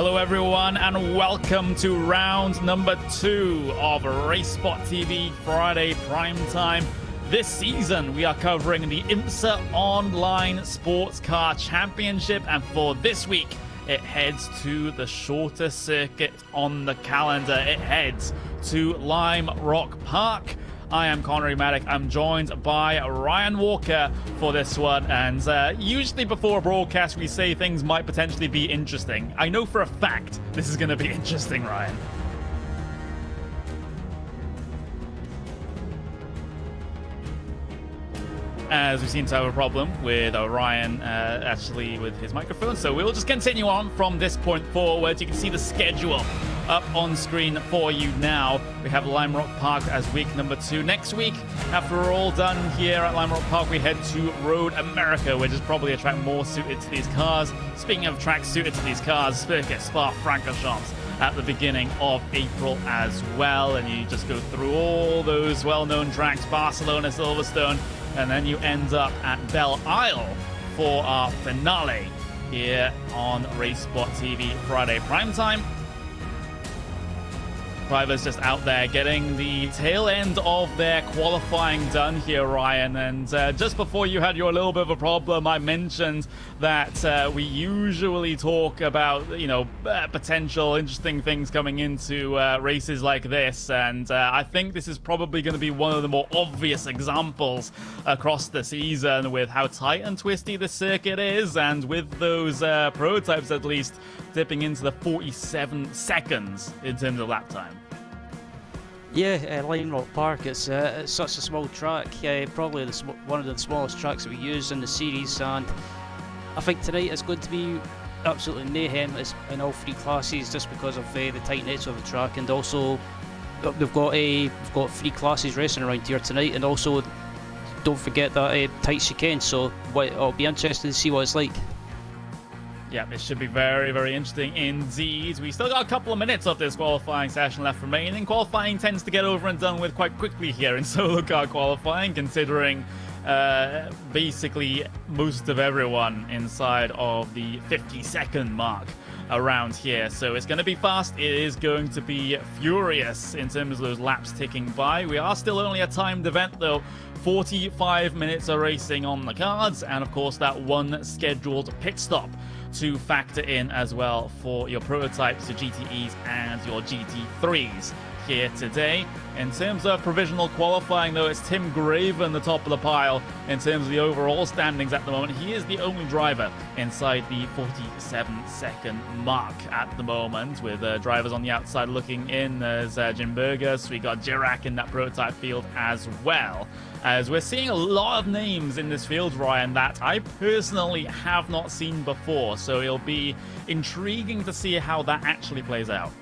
Hello everyone and welcome to round number 2 of RaceSpot TV Friday Prime Time. This season we are covering the IMSA Online Sports Car Championship, and for this week it heads to the shortest circuit on the calendar. It heads to Lime Rock Park. I am Connery Maddock. I'm joined by Ryan Walker for this one, and usually before a broadcast we say things might potentially be interesting. I know for a fact this is going to be interesting, Ryan. As we seem to have a problem with Ryan actually with his microphone, so we'll just continue on from this point forward. You can see the schedule up on screen for you now. We have Lime Rock Park as week number 2. Next week, after we're all done here at Lime Rock Park, we head to Road America, which is probably a track more suited to these cars. Speaking of tracks suited to these cars, Circuit Spa-Francorchamps at the beginning of April as well, and you just go through all those well-known tracks, Barcelona, Silverstone, and then you end up at Belle Isle for our finale here on RaceSpot TV Friday Primetime. Drivers just out there getting the tail end of their qualifying done here, Ryan. And just before you had your little bit of a problem, I mentioned that we usually talk about, you know, potential interesting things coming into races like this. And I think this is probably going to be one of the more obvious examples across the season with how tight and twisty the circuit is, and with those prototypes at least dipping into the 47 seconds in terms of lap time. Yeah, Lime Rock Park, it's such a small track, probably one of the smallest tracks that we use in the series, and I think tonight is going to be absolutely mayhem in all three classes just because of the tight nature of the track, and also we've got 3 classes racing around here tonight, and also don't forget that tight chicane, so it'll be interesting to see what it's like. Yeah, it should be very, very interesting indeed. We still got a couple of minutes of this qualifying session left remaining. Qualifying tends to get over and done with quite quickly here in solo car qualifying, considering basically most of everyone inside of the 50-second mark around here. So it's going to be fast. It is going to be furious in terms of those laps ticking by. We are still only a timed event though. 45 minutes of racing on the cards, and of course that one scheduled pit stop to factor in as well for your prototypes, your GTEs and your GT3s here today. In terms of provisional qualifying though, it's Tim Graven the top of the pile in terms of the overall standings at the moment. He is the only driver inside the 47-second mark at the moment, with drivers on the outside looking in as Jim Burgess. We got Girac in that prototype field as well, as we're seeing a lot of names in this field, Ryan, that I personally have not seen before, so it'll be intriguing to see how that actually plays out.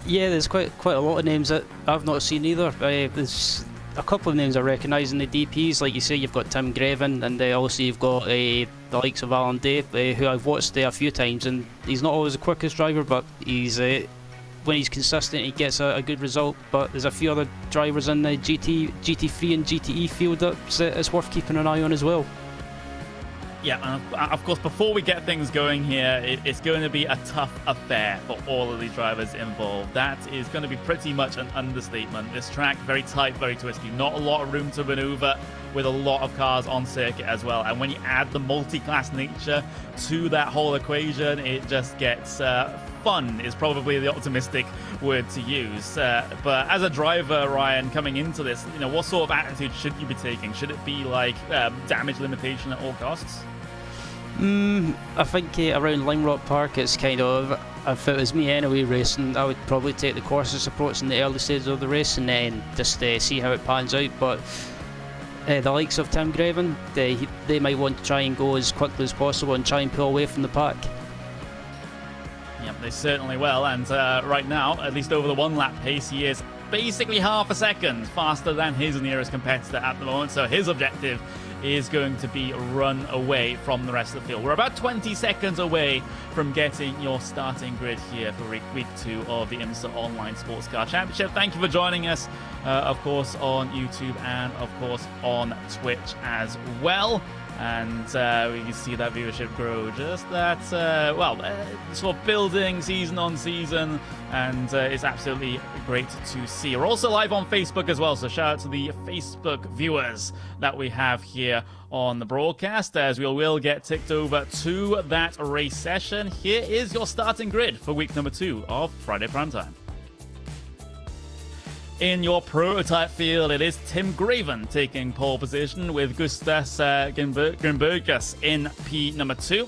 Yeah, there's quite a lot of names that I've not seen either. There's a couple of names I recognise in the DPs, like you say. You've got Tim Graven, and also you've got the likes of Alan Day, who I've watched a few times, and he's not always the quickest driver, but he's when he's consistent, he gets a good result. But there's a few other drivers in the GT3 and GTE field that it's worth keeping an eye on as well. Yeah, and of course, before we get things going here, it's going to be a tough affair for all of these drivers involved. That is going to be pretty much an understatement. This track, very tight, very twisty, not a lot of room to maneuver, with a lot of cars on circuit as well. And when you add the multi-class nature to that whole equation, it just gets fun is probably the optimistic word to use. But as a driver, Ryan, coming into this, you know, what sort of attitude should you be taking? Should it be like damage limitation at all costs? I think around Lime Rock Park, it's kind of, if it was me anyway racing, I would probably take the cautious approach in the early stages of the race and then just see how it pans out. But the likes of Tim Graven, they might want to try and go as quickly as possible and try and pull away from the pack. Yep, they certainly will, and right now, at least over the 1 lap pace, he is basically half a second faster than his nearest competitor at the moment, so his objective is going to be run away from the rest of the field. We're about 20 seconds away from getting your starting grid here for week 2 of the IMSA Online Sports Car Championship. Thank you for joining us, of course, on YouTube and, of course, on Twitch as well. And we can see that viewership grow. Just that, sort of building season on season, and it's absolutely great to see. We're also live on Facebook as well, so shout out to the Facebook viewers that we have here on the broadcast, as we will get ticked over to that race session. Here is your starting grid for week number 2 of Friday Primetime. In your prototype field, it is Tim Graven taking pole position with Gustas Grimbergus in P number 2.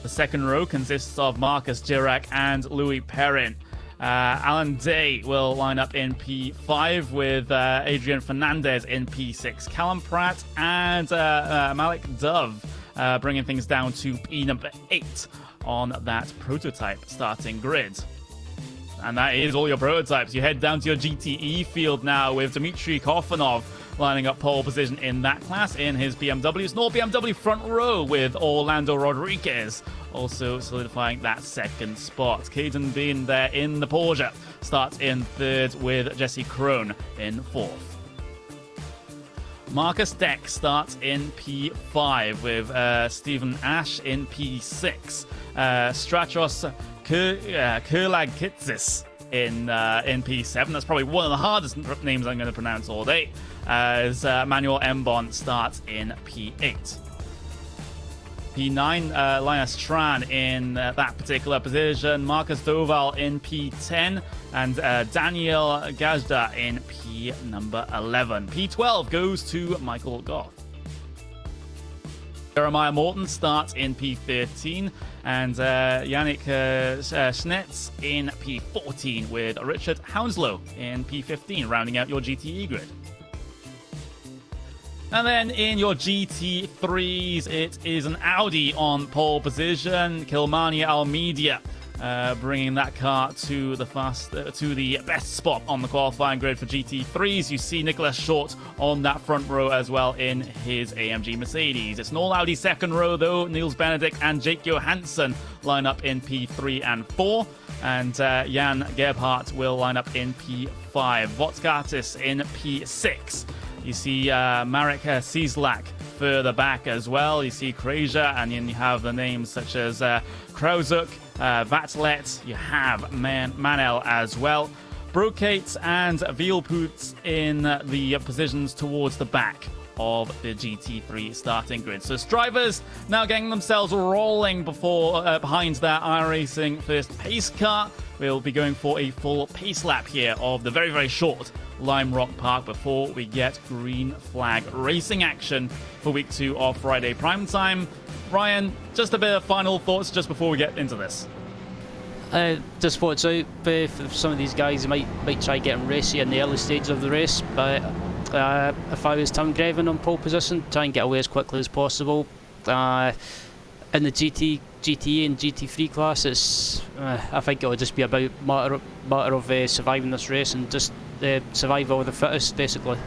The second row consists of Marcus Girac and Louis Perrin. Alan Day will line up in P5 with Adrian Fernandez in P6. Callum Pratt and Malik Dove bringing things down to P number 8 on that prototype starting grid. And that is all your prototypes. You head down to your GTE field now with Dmitry Kofanov lining up pole position in that class in his BMW. Small BMW front row with Orlando Rodriguez also solidifying that second spot. Caden Bean there in the Porsche starts in third with Jesse Krohn in fourth. Marcus Deck starts in P5 with Stephen Ash in P6. Stratos Kurlagkitsis in P7. That's probably one of the hardest names I'm going to pronounce all day, as Manuel Mbon starts in P8. P9, Linus Tran in that particular position. Marcus Doval in P10. And Daniel Gazda in P number 11. P12 goes to Michael Goff. Jeremiah Morton starts in P13, and Yannick Schnetz in P14, with Richard Hounslow in P15, rounding out your GTE grid. And then in your GT3s, it is an Audi on pole position, Kilmania Almeida, bringing that car to the best spot on the qualifying grid for GT3s. You see Nicholas Short on that front row as well in his AMG Mercedes. It's an all Audi second row though. Niels Benedict and Jake Johansson line up in P3 and 4, and Jan Gebhardt will line up in P5. Votskatis in P6. You see Marek Cieslak further back as well. You see Krejza, and then you have the names such as Krauzuk, Vatlet, you have Manel as well. Brocates and Vielpoots in the positions towards the back of the GT3 starting grid. So drivers now getting themselves rolling behind that iRacing first pace car. We'll be going for a full pace lap here of the very, very short Lime Rock Park before we get green flag racing action for week 2 of Friday Primetime. Ryan, just a bit of final thoughts just before we get into this. Just thoughts out for some of these guys, might try getting racy in the early stages of the race, but if I was Tim Graven on pole position, try and get away as quickly as possible. In the GT and GT3 class, I think it'll just be about matter of surviving this race and just survival of the fittest, basically.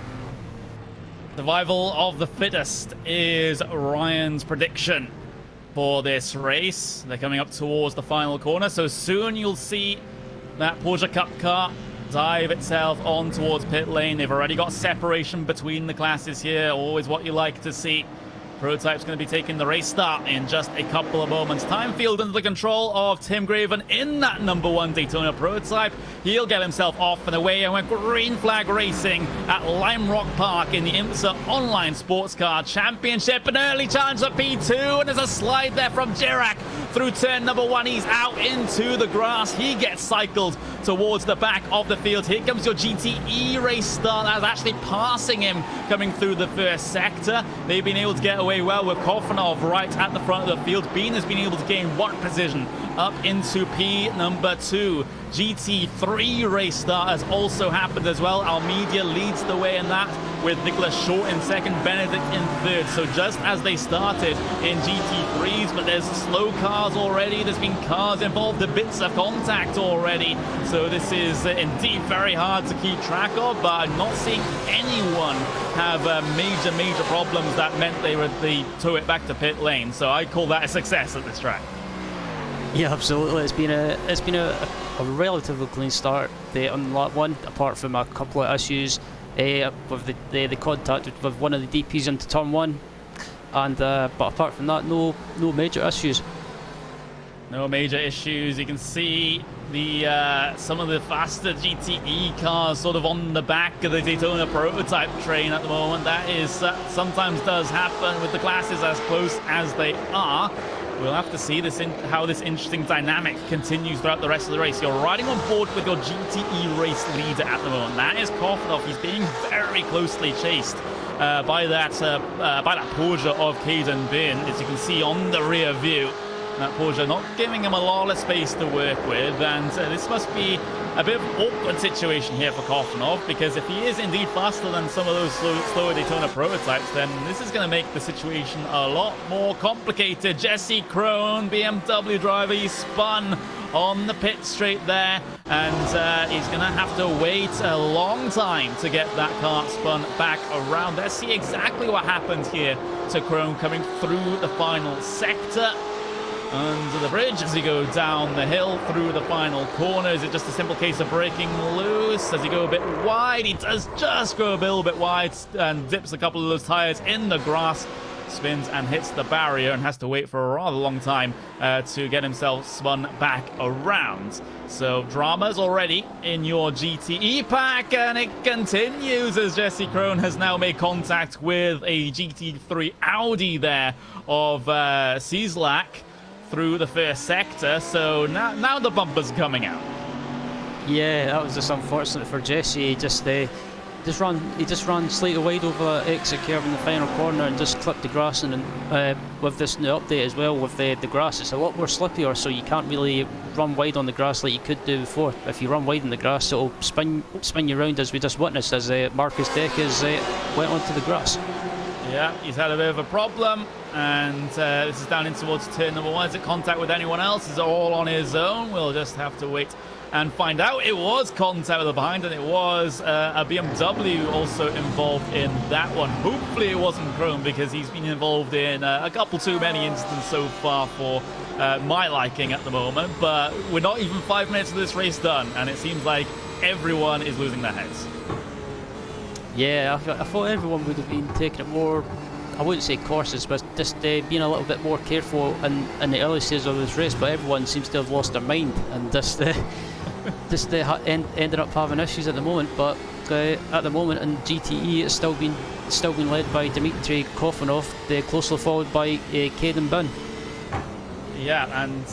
Survival of the fittest is Ryan's prediction for this race. They're coming up towards the final corner, so soon you'll see that Porsche Cup car dive itself on towards pit lane. They've already got separation between the classes here, always what you like to see. Prototype's going to be taking the race start in just a couple of moments' time. Field under the control of Tim Graven in that number 1 Daytona Prototype. He'll get himself off and away, and we're green flag racing at Lime Rock Park in the IMSA Online Sports Car Championship. An early challenge at P2, and there's a slide there from Girac through turn number 1. He's out into the grass. He gets cycled towards the back of the field. Here comes your GTE race start. That's actually passing him coming through the first sector. They've been able to get away well with Kofanov right at the front of the field. Bean has been able to gain 1 position up into P number 2. GT3 race start has also happened as well. Almeida leads the way in that, with Nicholas Short in second, Benedict in third. So just as they started in GT3s, but there's slow cars already. There's been cars involved, the bits of contact already. So this is indeed very hard to keep track of, but I'm not seeing anyone have major problems that meant they tow it back to pit lane. So I call that a success at this track. Yeah, absolutely. It's been a relatively clean start on lap 1, apart from a couple of issues with the contact with one of the DPs into turn 1. and but apart from that, no major issues. No major issues. You can see the some of the faster GTE cars sort of on the back of the Daytona Prototype train at the moment. That is sometimes does happen with the classes as close as they are. We'll have to see this how this interesting dynamic continues throughout the rest of the race. You're riding on board with your GTE race leader at the moment. That is Korfanov. He's being very closely chased by that Porsche of Caden Bin, as you can see on the rear view. That Porsche not giving him a lot of space to work with, and this must be a bit of an awkward situation here for Korfanov, because if he is indeed faster than some of those slower Daytona prototypes, then this is going to make the situation a lot more complicated. Jesse Krohn, BMW driver, he spun on the pit straight there, and he's going to have to wait a long time to get that car spun back around. Let's see exactly what happened here to Krohn coming through the final sector. Under the bridge as he goes down the hill through the final corner. Is it just a simple case of breaking loose? Does he go a bit wide? He does just go a little bit wide and dips a couple of those tires in the grass, spins and hits the barrier, and has to wait for a rather long time to get himself spun back around. So dramas already in your GTE pack, and it continues as Jesse Krohn has now made contact with a GT3 Audi there of Cieslak through the first sector. So now the bumper's coming out. Yeah, that was just unfortunate for Jesse. He just ran slightly wide over the exit curve in the final corner and just clipped the grass. And with this new update as well, with the grass, it's a lot more slippier, so you can't really run wide on the grass like you could do before. If you run wide in the grass, it'll spin you around, as we just witnessed as Marcus Deckers went onto the grass. Yeah, he's had a bit of a problem, and this is down in towards turn number 1. Is it contact with anyone else? Is it all on his own? We'll just have to wait and find out. It was contact with the behind, and it was a BMW also involved in that one. Hopefully it wasn't Krohn, because he's been involved in a couple too many incidents so far for my liking at the moment. But we're not even 5 minutes of this race done, and it seems like everyone is losing their heads. Yeah, I thought everyone would have been taking it more, I wouldn't say cautious, but just being a little bit more careful in the early stages of this race. But everyone seems to have lost their mind and just ended up having issues at the moment. But at the moment in GTE, it's still been led by Dmitry Korfanov, closely followed by Caden Bin. Yeah, and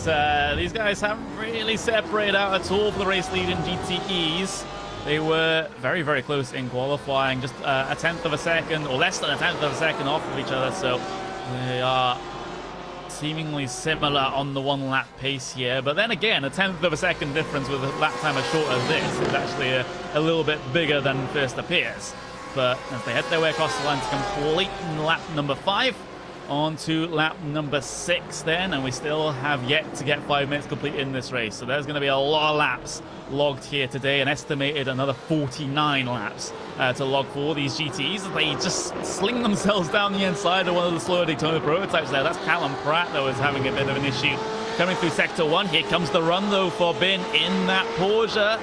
these guys haven't really separated out at all for the race lead in GTEs. They were very, very close in qualifying, just a tenth of a second, or less than a tenth of a second off of each other, so they are seemingly similar on the one-lap pace here. But then again, a tenth of a second difference with a lap time as short as this is actually a little bit bigger than first appears. But as they head their way across the line to complete lap number 5, on to lap number 6 then, and we still have yet to get 5 minutes complete in this race. So there's going to be a lot of laps logged here today, an estimated another 49 laps to log for these GTs. They just sling themselves down the inside of one of the slower Daytona prototypes there. That's Callum Pratt that was having a bit of an issue coming through sector 1. Here comes the run though for Bin in that Porsche,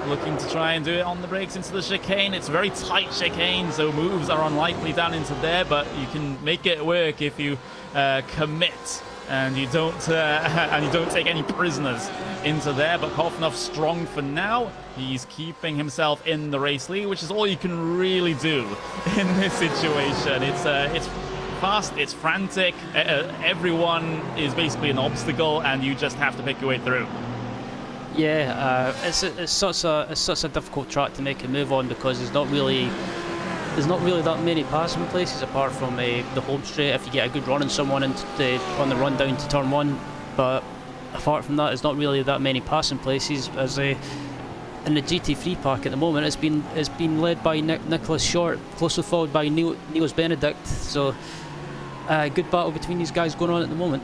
looking to try and do it on the brakes into the chicane. It's a very tight chicane, so moves are unlikely down into there, but you can make it work if you commit and you don't take any prisoners into there. But Korfanov strong for now. He's keeping himself in the race lead, which is all you can really do in this situation. It's fast, it's frantic, everyone is basically an obstacle, and you just have to pick your way through. Yeah, it's such a difficult track to make a move on, because there's not really that many passing places apart from the home straight if you get a good run on someone on the run down to turn 1. But apart from that, there's not really that many passing places. As in the GT3 pack at the moment, it's been led by Nicholas Short, closely followed by Niels Benedict. So good battle between these guys going on at the moment.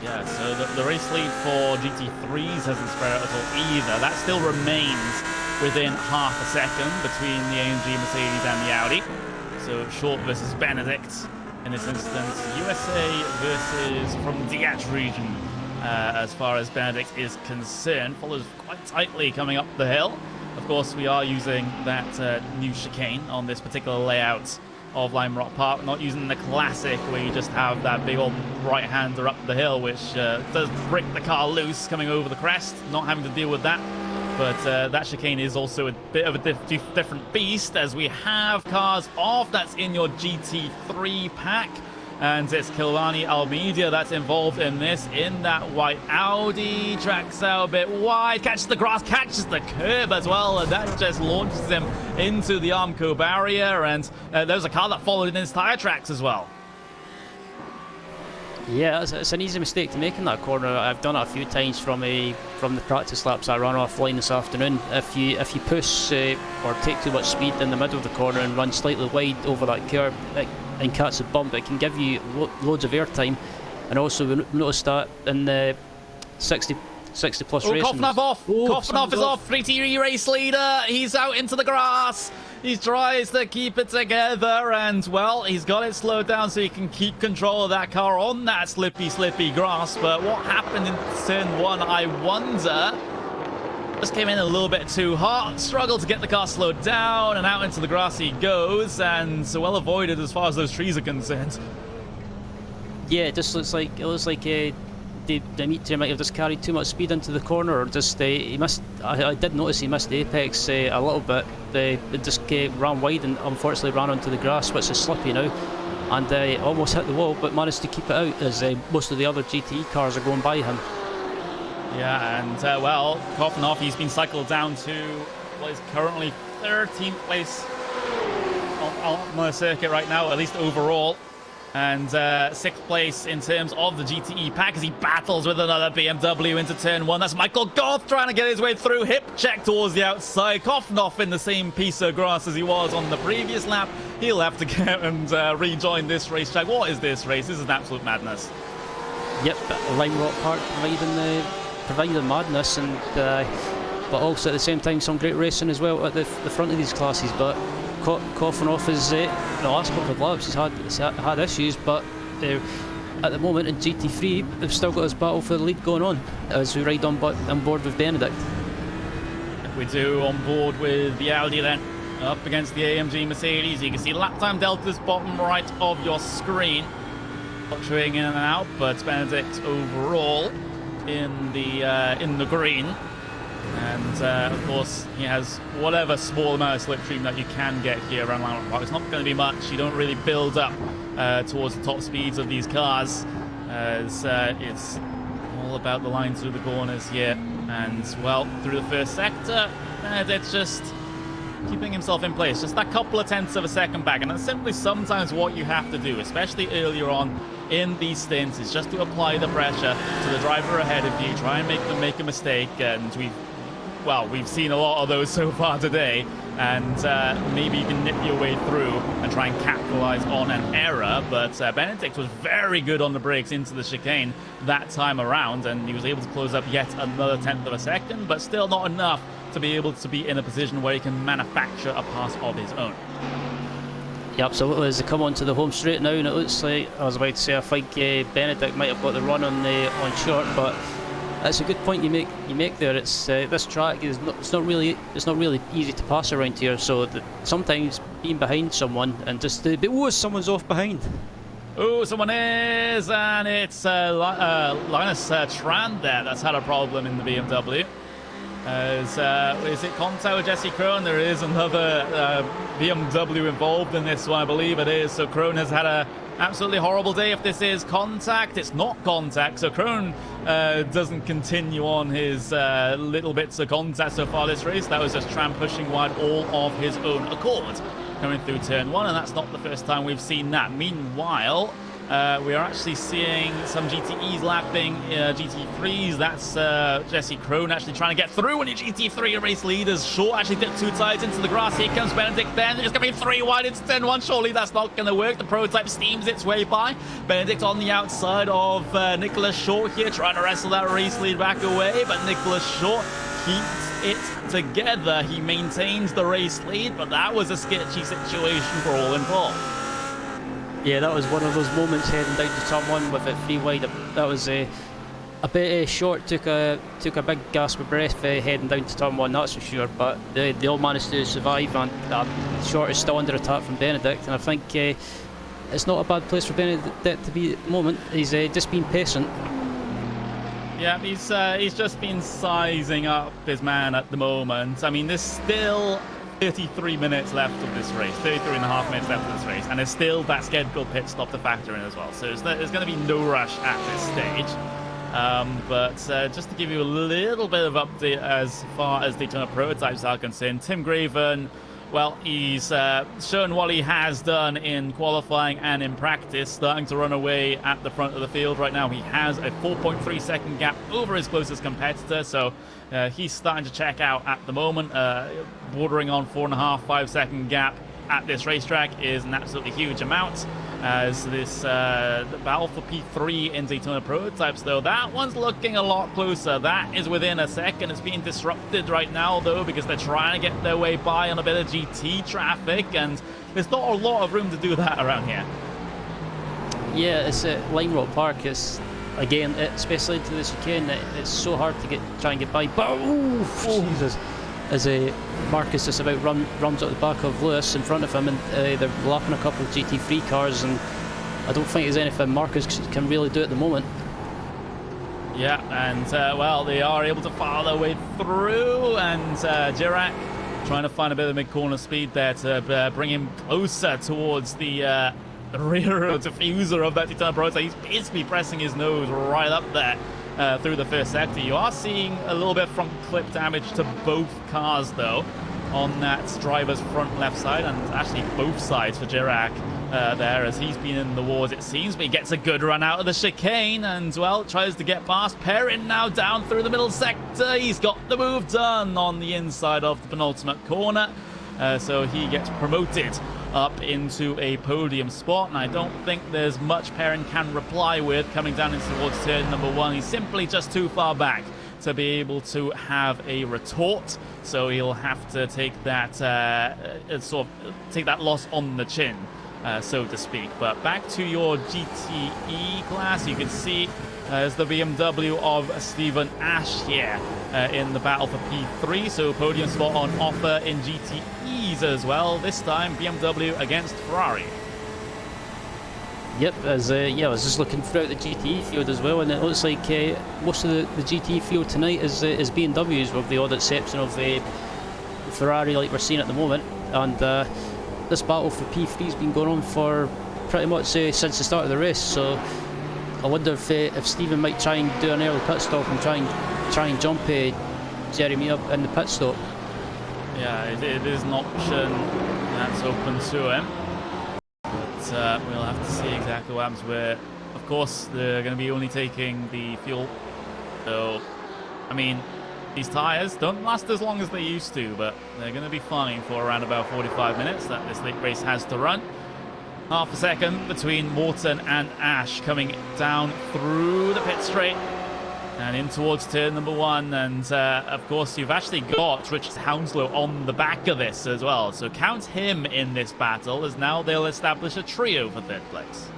Yeah, so the race lead for GT3s hasn't spread out at all either. That still remains within half a second between the AMG, Mercedes and the Audi. So Short versus Benedict in this instance. USA versus from the Diaz region as far as Benedict is concerned. Follows quite tightly coming up the hill. Of course, we are using that new chicane on this particular layout of Lime Rock Park, not using the classic where you just have that big old right-hander up the hill, which does break the car loose coming over the crest, not having to deal with that. But that chicane is also a bit of a different beast, as we have cars off. That's in your GT3 pack. And it's Killarney Almeida that's involved in this, in that white Audi. Tracks out a bit wide, catches the grass, catches the curb as well, and that just launches him into the Armco barrier. And there's a car that followed in his tyre tracks as well. Yeah, it's an easy mistake to make in that corner. I've done it a few times from the practice laps I ran offline this afternoon. If you push or take too much speed in the middle of the corner and run slightly wide over that curb and catch a bump, it can give you loads of airtime. And also we noticed that in the 60 plus racing. Kofnov off! Kofnov is off! 3T race leader! He's out into the grass! He tries to keep it together, and, well, he's got it slowed down so he can keep control of that car on that slippy grass. But what happened in turn 1, I wonder? Just came in a little bit too hot, struggled to get the car slowed down, and out into the grass he goes, and so well avoided as far as those trees are concerned. Yeah, it just looks like Dimitri might have just carried too much speed into the corner, or just he missed. I did notice he missed the apex a little bit. It just ran wide and unfortunately ran onto the grass, which is slippy now, and almost hit the wall, but managed to keep it out as most of the other GTE cars are going by him. Yeah, and well, Kofnov, he's been cycled down to what is currently 13th place on the circuit right now, at least overall. And 6th place in terms of the GTE pack as he battles with another BMW into turn 1. That's Michael Goth trying to get his way through. Hip check towards the outside. Kofnov in the same piece of grass as he was on the previous lap. He'll have to get and rejoin this racetrack. What is this race? This is an absolute madness. Yep, Lime Rock Park providing madness, and but also at the same time some great racing as well at the front of these classes. But Kofnov is the last couple of laps he's had issues, but at the moment in GT3 they've still got his battle for the lead going on as we ride on board with Benedict. If we do on board with the Audi then, up against the AMG Mercedes, you can see lap time deltas bottom right of your screen, fluctuating in and out, but Benedict overall in the green. And of course he has whatever small amount of slipstream that you can get here around Lime Rock Park. It's not going to be much. You don't really build up towards the top speeds of these cars, as it's all about the line through the corners here. And well, through the first sector, it's just keeping himself in place, just that couple of tenths of a second back. And that's simply sometimes what you have to do, especially earlier on in these stints, is just to apply the pressure to the driver ahead of you, try and make them make a mistake. And we've seen a lot of those so far today, and maybe you can nip your way through and try and capitalize on an error. But Benedict was very good on the brakes into the chicane that time around, and he was able to close up yet another tenth of a second, but still not enough to be able to be in a position where he can manufacture a pass of his own. Yeah, absolutely. As they come onto the home straight now, and it looks like, I was about to say, I think Benedict might have got the run on short, but that's a good point you make there. It's this track is it's not really easy to pass around here. So sometimes being behind someone and just someone's off behind. Oh, someone is, and it's Linus Tran there that's had a problem in the BMW. Is it Conte or Jesse Krohn? There is another BMW involved in this one, I believe it is. So Krohn has had a absolutely horrible day. If this is contact, it's not contact. So Krohn doesn't continue on his little bits of contact so far this race. That was just Tran pushing wide all of his own accord coming through turn 1, and that's not the first time we've seen that. Meanwhile, we are actually seeing some GTEs lapping GT3s. That's Jesse Krohn actually trying to get through when your GT3 race leaders. Short actually dipped 2 tires into the grass. Here comes Benedict then. It's going to be 3 wide into turn 1. Surely that's not going to work. The prototype steams its way by. Benedict on the outside of Nicholas Short here, trying to wrestle that race lead back away. But Nicholas Short keeps it together. He maintains the race lead, but that was a sketchy situation for all involved. Yeah, that was one of those moments heading down to turn 1 with it 3 wide. That was a bit short, took a big gasp of breath heading down to turn 1, that's for sure, but they all managed to survive, and Short is still under attack from Benedict, and I think it's not a bad place for Benedict to be at the moment. He's just been patient. Yeah, he's just been sizing up his man at the moment. I mean, there's still 33 minutes left of this race, 33 and a half minutes left of this race, and there's still that scheduled pit stop to factor in as well. So there's going to be no rush at this stage. But just to give you a little bit of update as far as Daytona Prototypes are concerned, Tim Graven, well, he's shown what he has done in qualifying and in practice, starting to run away at the front of the field right now. He has a 4.3 second gap over his closest competitor, so he's starting to check out at the moment. Bordering on 4.5, 5 second gap at this racetrack is an absolutely huge amount. As this battle for P3 in Daytona Prototypes, though, that one's looking a lot closer. That is within a second. It's being disrupted right now, though, because they're trying to get their way by on a bit of GT traffic, and there's not a lot of room to do that around here. Yeah, it's at Lime Rock Park. It's, again, especially into the chicane, it's so hard to try and get by. But, Jesus. As Marcus just about runs out the back of Lewis in front of him, and they're lapping a couple of GT3 cars, and I don't think there's anything Marcus can really do at the moment. Yeah, and well, they are able to file their way through, and Girac trying to find a bit of mid-corner speed there to bring him closer towards the rear diffuser of that Daytona Prototype. He's basically pressing his nose right up there. Through the first sector. You are seeing a little bit front clip damage to both cars, though, on that driver's front left side, and actually both sides for Girac there, as he's been in the wars, it seems, but he gets a good run out of the chicane and, well, tries to get past Perrin now down through the middle sector. He's got the move done on the inside of the penultimate corner, so he gets promoted up into a podium spot, and I don't think there's much Perrin can reply with coming down into towards turn number 1. He's simply just too far back to be able to have a retort, so he'll have to take that take that loss on the chin, so to speak. But back to your GTE class, you can see as the BMW of Stephen Ash here in the battle for P3, so podium spot on offer in GTEs as well, this time BMW against Ferrari. Yep, as I was just looking throughout the GTE field as well, and it looks like most of the GTE field tonight is BMWs, with the odd exception of Ferrari like we're seeing at the moment. And this battle for P3 has been going on for pretty much since the start of the race, so I wonder if Stephen might try and do an early pit stop and try and jump Jeremy up in the pit stop. Yeah, it is an option that's open to him, but we'll have to see exactly what happens. Where, of course, they're going to be only taking the fuel, so I mean, these tyres don't last as long as they used to, but they're going to be fine for around about 45 minutes that this late race has to run. Half a second between Morton and Ash coming down through the pit straight and in towards turn number 1. And of course, you've actually got Richard Hounslow on the back of this as well. So count him in this battle, as now they'll establish a trio for third place.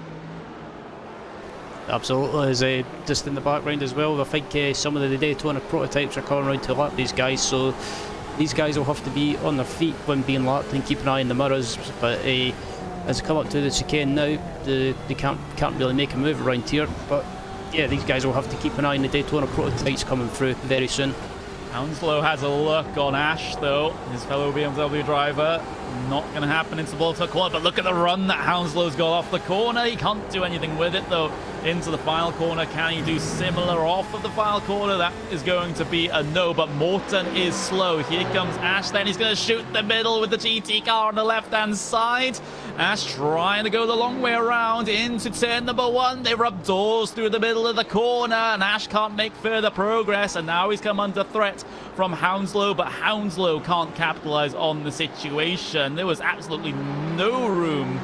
Absolutely, as just in the background as well, I think some of the Daytona Prototypes are coming around to lap these guys, so these guys will have to be on their feet when being lapped and keep an eye in the mirrors. But as they come up to the chicane now, they can't really make a move around here. But yeah, these guys will have to keep an eye on the Daytona Prototypes coming through very soon. Hounslow has a look on Ash, though, his fellow BMW driver. Not going to happen into the ball-to corner, but look at the run that Hounslow's got off the corner. He can't do anything with it, though, into the final corner. Can he do similar off of the final corner? That is going to be a no, but Morton is slow. Here comes Ash, then he's going to shoot the middle with the GT car on the left-hand side. Ash trying to go the long way around into turn number 1. They rub doors through the middle of the corner, and Ash can't make further progress, and now he's come under threat from Hounslow, but Hounslow can't capitalize on the situation. There was absolutely no room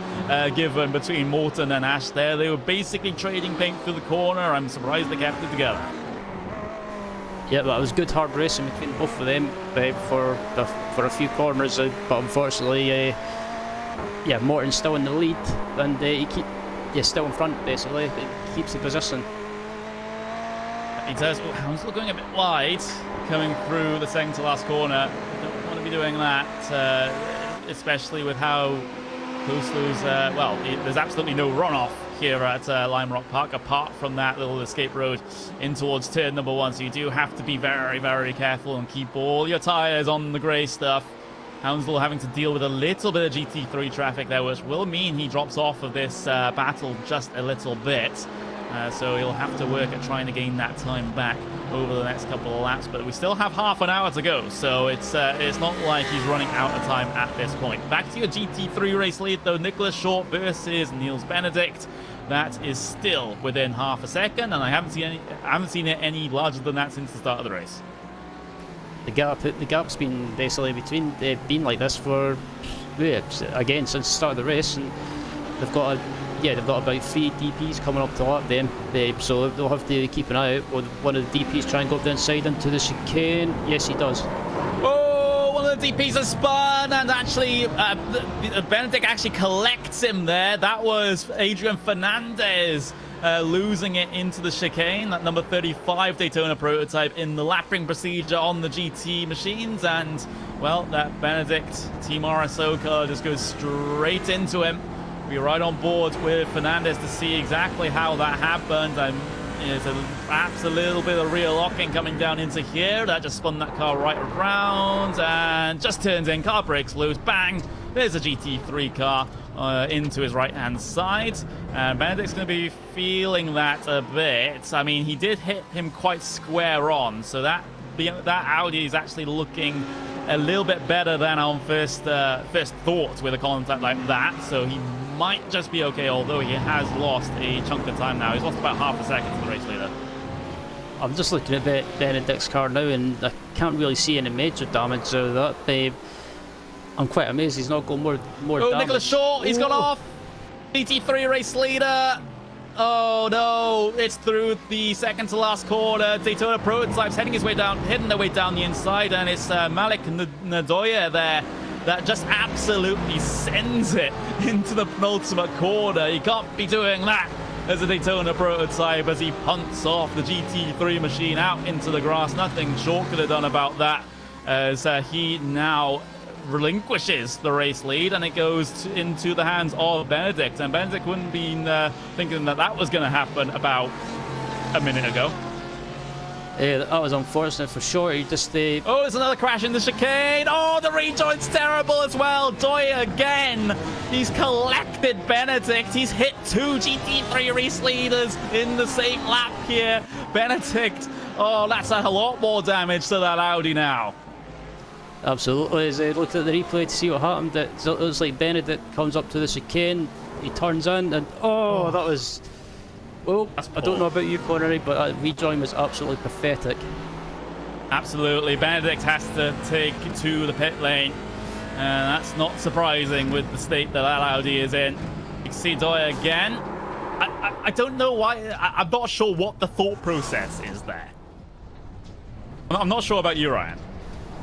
given between Morton and Ash there. They were basically trading paint through the corner. I'm surprised they kept it together. Yeah, but it was good hard racing between both of them for a few corners, but unfortunately, yeah, Morton's still in the lead, and he's still in front basically. He keeps the position. He does. Oh, Hounslow going a bit wide, coming through the second to last corner. Don't want to be doing that, especially with how close those. Well, there's absolutely no runoff here at Lime Rock Park, apart from that little escape road in towards turn number 1. So you do have to be very, very careful and keep all your tyres on the grey stuff. Hounslow having to deal with a little bit of GT3 traffic there, which will mean he drops off of this battle just a little bit. So he'll have to work at trying to gain that time back over the next couple of laps. But we still have half an hour to go, so it's not like he's running out of time at this point. Back to your GT3 race lead, though. Nicholas Short versus Niels Benedict. That is still within half a second, and I haven't seen it any larger than that since the start of the race. The gap's been basically between. They've been like this for again since the start of the race, and they've got about 3 DPs coming up to lap them. So they'll have to keep an eye out. Will one of the DPs try and go up the inside into the chicane? Yes, he does. Oh, one of the DPs has spun, and actually Benedict actually collects him there. That was Adrian Fernandez losing it into the chicane. That number 35 Daytona Prototype in the lapping procedure on the GT machines, and well, that Benedict Team RSO car just goes straight into him. We're right on board with Fernandez to see exactly how that happened. There's perhaps a little bit of rear locking coming down into here. That just spun that car right around and just turns in. Car brakes loose. Bang! There's a GT3 car into his right-hand side. And Benedict's going to be feeling that a bit. I mean, he did hit him quite square on. So that Audi is actually looking a little bit better than on first thought with a contact like that. So he might just be okay, although he has lost a chunk of time now. He's lost about half a second to the race leader. I'm just looking at Benedict's car now, and I can't really see any major damage out of that. I'm quite amazed he's not got more damage. Oh, Nicholas Short, he's gone off. GT3 race leader. Oh no, it's through the second to last corner. Daytona Prototype's heading their way down the inside, and it's Malik Nadoya there that just absolutely sends it into the penultimate corner. You can't be doing that as a Daytona Prototype as he punts off the GT3 machine out into the grass. Nothing Short could have done about that, as he now relinquishes the race lead, and it goes into the hands of Benedict. And Benedict wouldn't be thinking that was going to happen about a minute ago. Yeah, that was unfortunate for sure. He just Oh, there's another crash in the chicane. Oh, the rejoin's terrible as well. Doya again. He's collected Benedict. He's hit 2 GT3 race leaders in the same lap here. Benedict, oh, that's a lot more damage to that Audi now. Absolutely. As I looked at the replay to see what happened, it was like Benedict comes up to the chicane, he turns in, and oh, that was... Well, I don't know about you, Connery, but that rejoin was absolutely pathetic. Absolutely. Benedict has to take to the pit lane, and that's not surprising with the state that Audi is in. You see Doya again. I don't know why. I'm not sure what the thought process is there. I'm not sure about you, Ryan.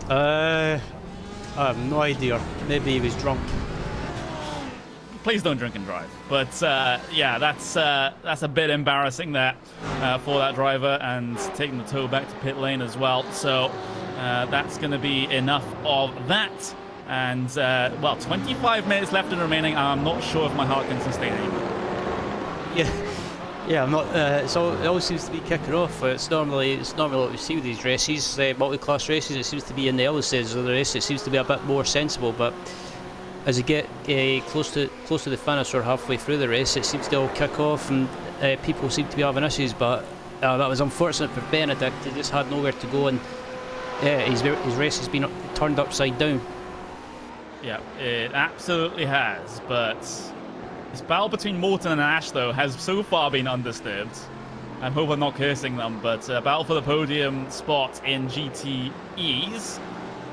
I have no idea. Maybe he was drunk. Please don't drink and drive. But yeah, that's a bit embarrassing there for that driver, and taking the tow back to pit lane as well. So that's going to be enough of that. And well, 25 minutes left and remaining. I'm not sure if my heart can sustain anymore. Yeah, I'm not. It always seems to be kicking off. It's normally what we see with these races, multi-class races. It seems to be in the early stages of the race. It seems to be a bit more sensible, but as you get close to the finish or halfway through the race, it seems to all kick off, and people seem to be having issues. But that was unfortunate for Benedict. He just had nowhere to go, and his race has been turned upside down. Yeah, it absolutely has. But this battle between Morton and Ash, though, has so far been undisturbed. I hope I'm not cursing them, but battle for the podium spot in GTEs,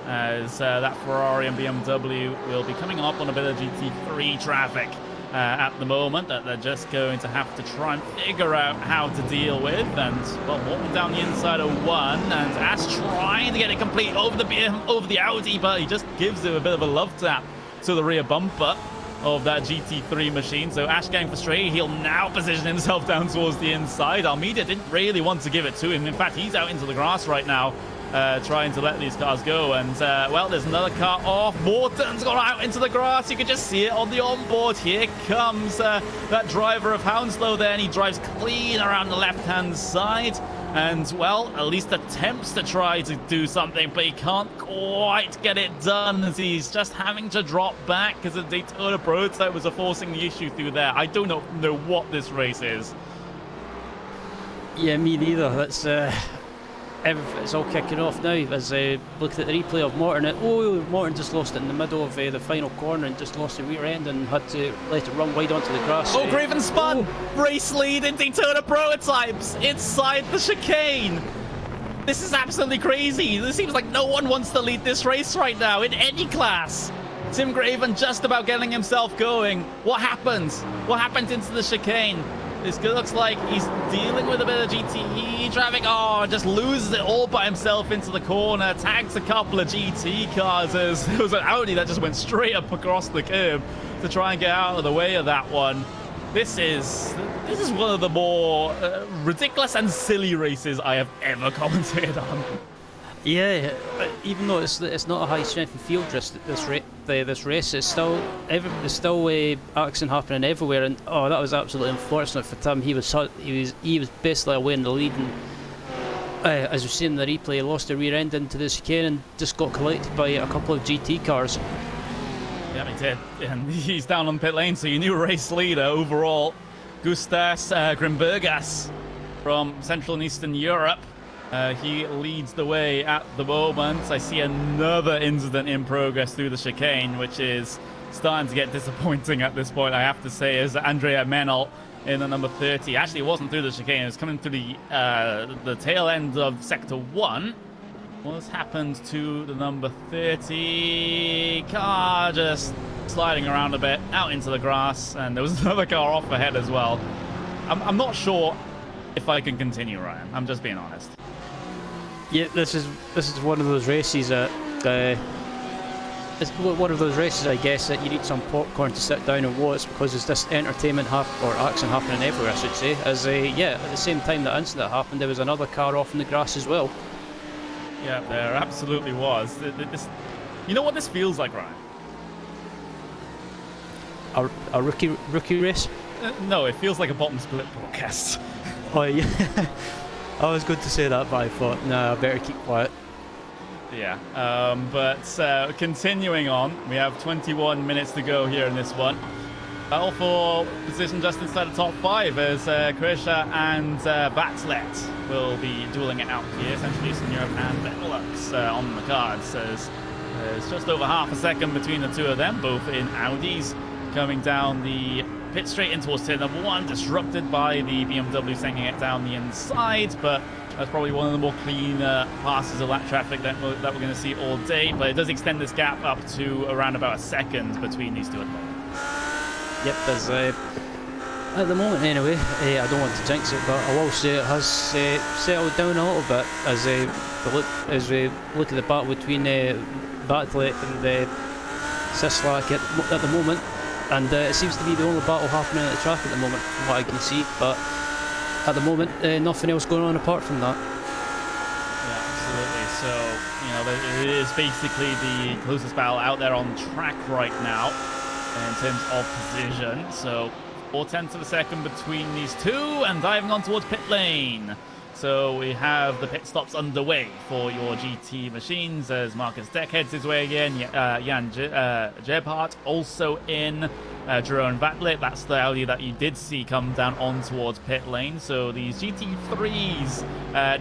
as that Ferrari and BMW will be coming up on a bit of GT3 traffic at the moment that they're just going to have to try and figure out how to deal with. And well, walking down the inside of one, and Ash trying to get it complete over the Audi, but he just gives it a bit of a love tap to the rear bumper. of that GT3 machine. So Ash getting frustrated. He'll now position himself down towards the inside. Almeida didn't really want to give it to him. In fact, he's out into the grass right now, trying to let these cars go. And, well, there's another car off. Morton's gone out into the grass. You can just see it on the onboard. Here comes that driver of Hounslow there, and he drives clean around the left-hand side. And, well, at least attempts to try to do something, but he can't quite get it done, as he's just having to drop back because the Daytona Prototype was forcing the issue through there. I don't know what this race is. Yeah, me neither. That's it's all kicking off now as look at the replay of Morton. Morton just lost it in the middle of the final corner and just lost the rear end and had to let it run wide onto the grass. Oh, Graven spun! Race lead in Daytona Prototypes inside the chicane. This is absolutely crazy. It seems like no one wants to lead this race right now in any class. Tim Graven just about getting himself going. What happened? What happened into the chicane? This looks like he's dealing with a bit of GTE traffic. Oh, just loses it all by himself into the corner. Tags a couple of GT cars. There was an Audi that just went straight up across the curb to try and get out of the way of that one. This is one of the more ridiculous and silly races I have ever commentated on. Yeah, even though it's not a high strength field this race, it's still action happening everywhere, and oh, that was absolutely unfortunate for Tim. He was basically away in the lead, and as we see in the replay, he lost the rear end into the chicane and just got collected by a couple of GT cars. Yeah, he did, and he's down on pit lane. So your new race leader overall, Gustas Grimbergas from Central and Eastern Europe. He leads the way at the moment. I see another incident in progress through the chicane, which is starting to get disappointing at this point, I have to say, is Andrea Menel in the number 30. Actually, it wasn't through the chicane. It was coming through the tail end of Sector 1. What's happened to the number 30? Car just sliding around a bit, out into the grass, and there was another car off ahead as well. I'm not sure if I can continue, Ryan. I'm just being honest. Yeah, this is one of those races that it's one of those races, I guess, that you need some popcorn to sit down and watch, because there's this entertainment or action happening everywhere, I should say. As yeah, at the same time that incident happened, there was another car off in the grass as well. Yeah, there absolutely was. You know what this feels like, Ryan? A rookie race? No, it feels like a bottom split broadcast. Oh yeah. I was good to say that, but I thought, no, I better keep quiet. Yeah, but continuing on, we have 21 minutes to go here in this one. Battle for position just inside the top 5 as Croatia and Vatlet will be dueling it out here. Central Eastern Europe and Benelux on the cards. There's just over half a second between the two of them, both in Audis, coming down the pit straight in towards turn number 1, disrupted by the BMW sending it down the inside, but that's probably one of the more cleaner passes of that traffic that we're going to see all day. But it does extend this gap up to around about a second between these two at the moment. Yep, there's at the moment anyway. I don't want to jinx it, but I will say it has settled down a little bit as we look at the battle between Vatlet and Sislak at the moment. And it seems to be the only battle happening at the track at the moment, from what I can see. But at the moment, nothing else going on apart from that. Yeah, absolutely. So, it is basically the closest battle out there on track right now in terms of position. So, 4/10 of a second between these two, and diving on towards pit lane. So we have the pit stops underway for your GT machines as Marcus Deck heads his way again. Jan Gebhardt also in. Jerome Vatlet, that's the Audi that you did see come down on towards pit lane. So these GT3s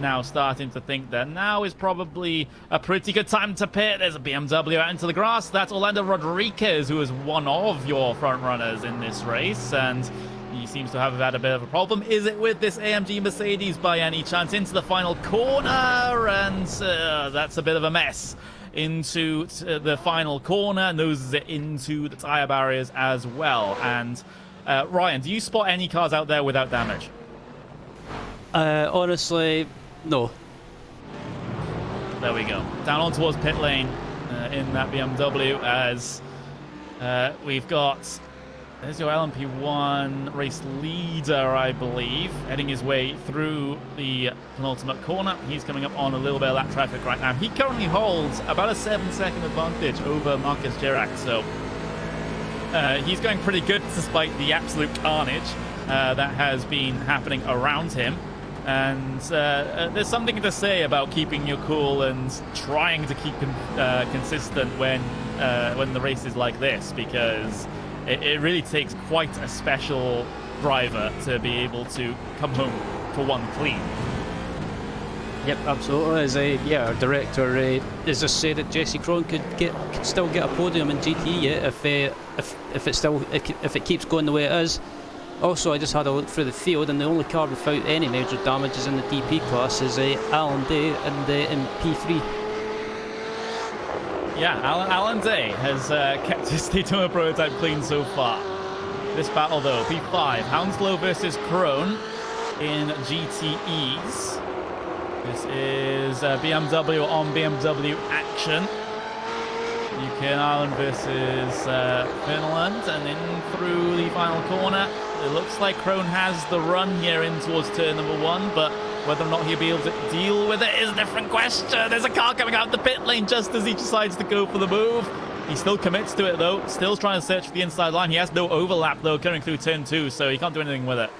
now starting to think that now is probably a pretty good time to pit. There's a BMW out into the grass. That's Orlando Rodriguez, who is one of your front runners in this race, and he seems to have had a bit of a problem. Is it with this AMG Mercedes by any chance? Into the final corner, and that's a bit of a mess. Into the final corner, noses it into the tyre barriers as well. And Ryan, do you spot any cars out there without damage? Honestly, no. There we go. Down on towards pit lane in that BMW as we've got There's your LMP1 race leader, I believe, heading his way through the penultimate corner. He's coming up on a little bit of lap traffic right now. He currently holds about a 7-second advantage over Marcus Gerac, so he's going pretty good despite the absolute carnage that has been happening around him. And there's something to say about keeping your cool and trying to keep consistent when the race is like this, because it really takes quite a special driver to be able to come home for one clean. Yep, absolutely. As our director has just said that Jesse Krohn could still get a podium in GT if it keeps going the way it is. Also, I just had a look through the field, and the only car without any major damages in the DP class is Alan Day in the MP3. Yeah, Alan Day has kept his Daytona Prototype clean so far. This battle, though, P5, Hounslow versus Krohn in GTEs. This is BMW on BMW action. UK and Ireland versus Finland, and in through the final corner. It looks like Krohn has the run here in towards turn number 1, but whether or not he'll be able to deal with it is a different question. There's a car coming out the pit lane just as he decides to go for the move. He still commits to it, though. Still trying to search for the inside line. He has no overlap, though, coming through turn 2, so he can't do anything with it.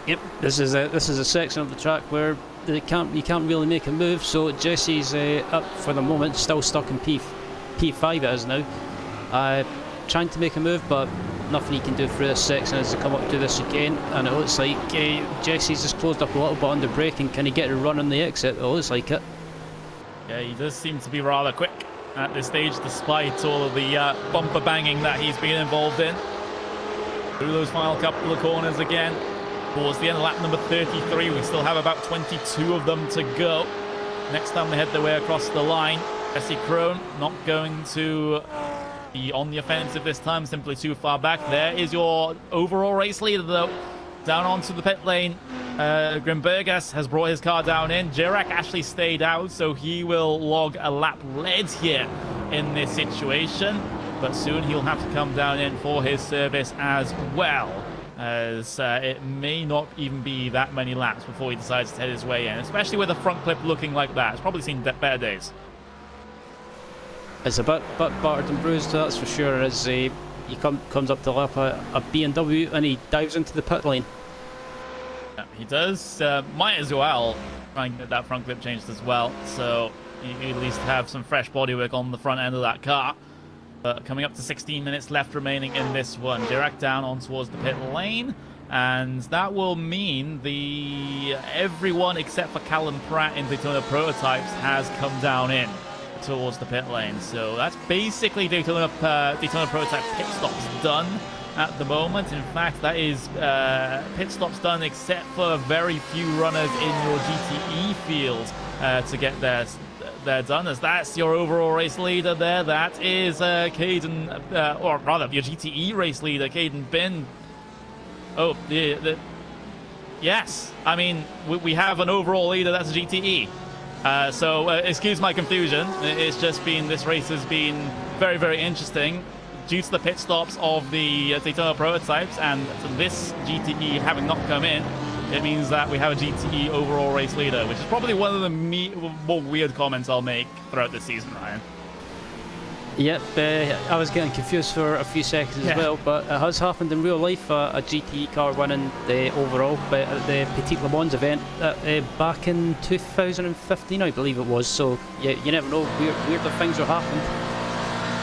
Yep, this is a section of the track where you can't really make a move. So Jesse's up for the moment, still stuck in P5 it is now. Trying to make a move, but nothing he can do through this section as they come up to this again. And it looks like Jesse's just closed up a little bit on the braking. Can he get a run on the exit? It looks like it. Yeah, he does seem to be rather quick at this stage, despite all of the bumper banging that he's been involved in. Through those final couple of corners again. Towards the end of lap number 33, we still have about 22 of them to go. Next time they head their way across the line, Jesse Krohn not going to be on the offensive this time, simply too far back. There is your overall race leader, though, down onto the pit lane. Grimbergas has brought his car down in. Gerac actually stayed out, so he will log a lap led here in this situation. But soon he'll have to come down in for his service as well, as it may not even be that many laps before he decides to head his way in, especially with the front clip looking like that. It's probably seen better days. It's a bit battered and bruised, that's for sure, as he comes up to lap a BMW and he dives into the pit lane. Yeah, he does. Might as well try and get that front clip changed as well, so you at least have some fresh bodywork on the front end of that car. Coming up to 16 minutes left remaining in this one. Gerac down on towards the pit lane, and that will mean everyone except for Callum Pratt in Daytona Prototypes has come down in towards the pit lane. So that's basically Daytona Prototype pit stops done at the moment. In fact, that is pit stops done except for very few runners in your GTE field to get they're done, as that's your overall race leader there. That is Caden, or rather your GTE race leader, Caden Bin. Oh, yes, I mean, we have an overall leader that's a GTE. So excuse my confusion. It's just been, this race has been very, very interesting due to the pit stops of the Daytona Prototypes, and this GTE having not come in. It means that we have a GTE overall race leader, which is probably one of the more weird comments I'll make throughout this season, Ryan. Yep, I was getting confused for a few seconds as well, but it has happened in real life, a GTE car winning the overall at the Petit Le Mans event back in 2015, I believe it was. So yeah, you never know, weirder things will happen.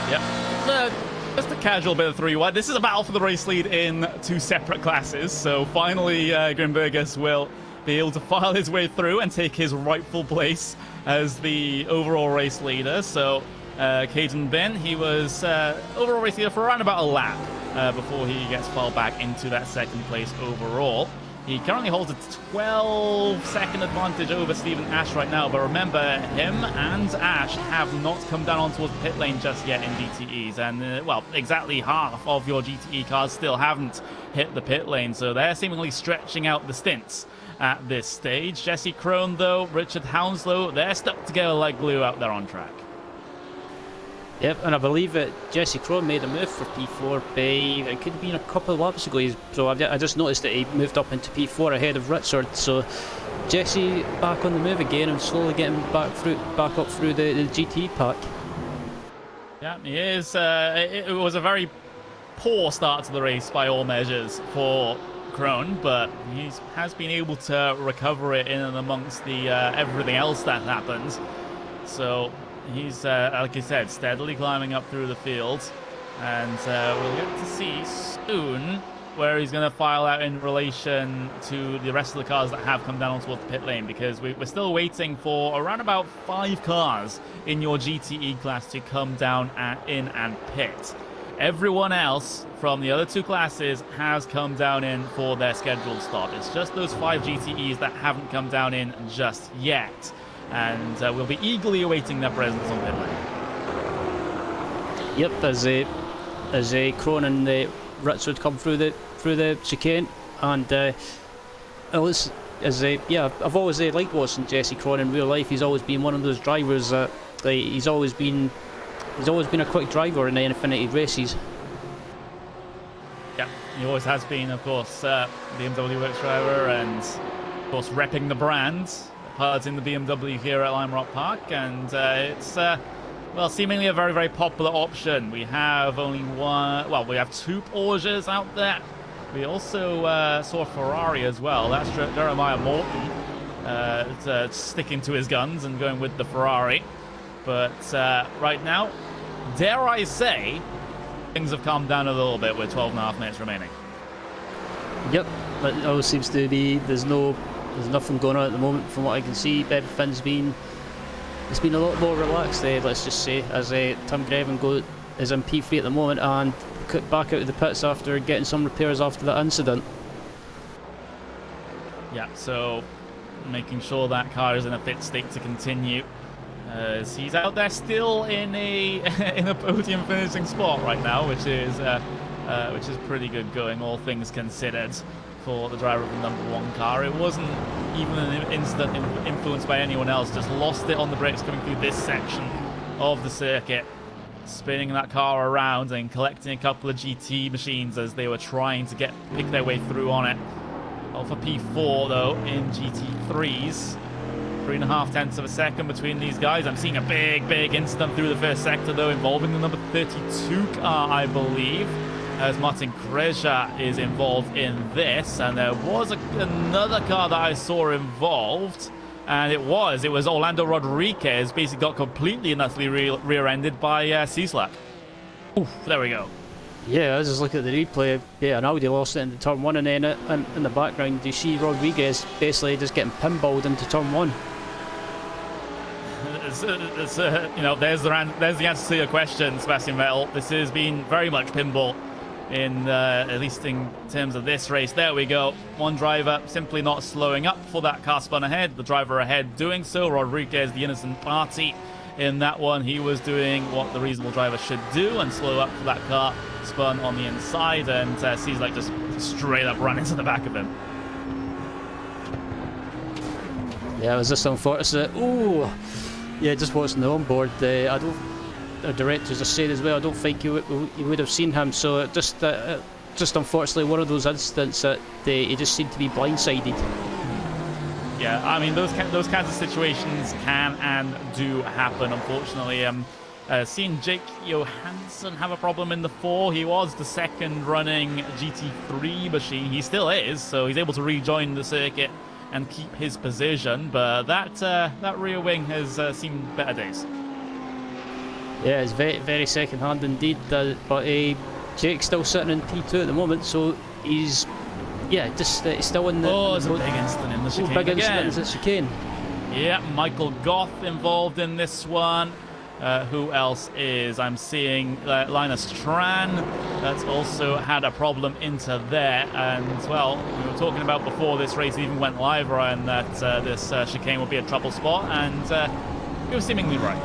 Yep. Just a casual bit of 3-1. This is a battle for the race lead in 2 separate classes, so finally Grimbergas will be able to file his way through and take his rightful place as the overall race leader. So Caden Ben, he was overall race leader for around about a lap before he gets filed back into that second place overall. He currently holds a 12-second advantage over Stephen Ash right now, but remember, him and Ash have not come down on towards the pit lane just yet in GTEs, and well, exactly half of your GTE cars still haven't hit the pit lane, so they're seemingly stretching out the stints at this stage. Jesse Krohn, though, Richard Hounslow, they're stuck together like glue out there on track. Yep, and I believe that Jesse Krohn made a move for P4. It could have been a couple of laps ago, so I just noticed that he moved up into P4 ahead of Richard. So Jesse back on the move again and slowly getting back up through the GT pack. Yeah, he is. It was a very poor start to the race by all measures for Krohn, but he has been able to recover it in and amongst the everything else that happened. So he's, like I said, steadily climbing up through the field, and we'll get to see soon where he's going to file out in relation to the rest of the cars that have come down towards the pit lane, because we're still waiting for around about 5 cars in your GTE class to come down in and pit. Everyone else from the other 2 classes has come down in for their scheduled stop. It's just those 5 GTEs that haven't come down in just yet. And we'll be eagerly awaiting their presence on pit lane. Yep, as Krohn and Richard come through the chicane, and I've always liked watching Jesse Krohn in real life. He's always been one of those drivers that he's always been a quick driver in the Infinity races. Yeah, he always has been, of course, BMW Works driver, and of course repping the brand. In the BMW here at Lime Rock Park, and it's well, seemingly a very, very popular option. We have only one, well, we have 2 Porsches out there. We also saw a Ferrari as well. That's Jeremiah Morton sticking to his guns and going with the Ferrari. But right now, dare I say, things have calmed down a little bit with 12.5 minutes remaining. Yep, it always seems to be there's nothing going on at the moment from what I can see. Everything's been a lot more relaxed, let's just say, as Tim Grevin is in P3 at the moment and back out of the pits after getting some repairs after that incident. Yeah, so making sure that car is in a fit state to continue. He's out there still in a podium finishing spot right now, which is pretty good going, all things considered, for the driver of the #1 car. It wasn't even an incident influenced by anyone else, just lost it on the brakes coming through this section of the circuit, spinning that car around and collecting a couple of GT machines as they were trying to pick their way through on it. Well, for P4 though, in GT3s, 3.5 tenths of a second between these guys. I'm seeing a big incident through the first sector though, involving the number 32 car, I believe, as Martin Kreja is involved in this, and there was another car that I saw involved, and it was Orlando Rodriguez, basically got completely and utterly rear-ended by C-Slack. Oof, there we go. Yeah, I was just looking at the replay. Yeah, and Audi lost it into turn 1, and then in the background you see Rodriguez basically just getting pinballed into turn 1. You know, there's the answer to your question, Sebastian Vettel. This has been very much pinball, at least in terms of this race. There we go. One driver simply not slowing up for that car spun ahead. The driver ahead doing so. Rodriguez, the innocent party in that one. He was doing what the reasonable driver should do and slow up for that car spun on the inside, and sees like just straight up run into the back of him. Yeah, it was just unfortunate. Ooh, yeah, just watching the onboard. The directors have said as well, I don't think you would have seen him. So just unfortunately one of those incidents that he just seemed to be blindsided. Yeah, I mean those kinds of situations can and do happen, unfortunately. Seeing Jake Johansson have a problem in the 4. He was the second running GT3 machine. He still is, so he's able to rejoin the circuit and keep his position. But that rear wing has seen better days. Yeah, it's very, very second-hand indeed. But Jake's still sitting in P2 at the moment, so he's he's still in the. Oh, there's a big incident in the chicane. Big incident in the chicane. Yeah, Michael Goth involved in this one. Who else is? I'm seeing Linus Tran. That's also had a problem into there. And, well, we were talking about before this race even went live, Ryan, that this chicane would be a trouble spot. And he was seemingly right.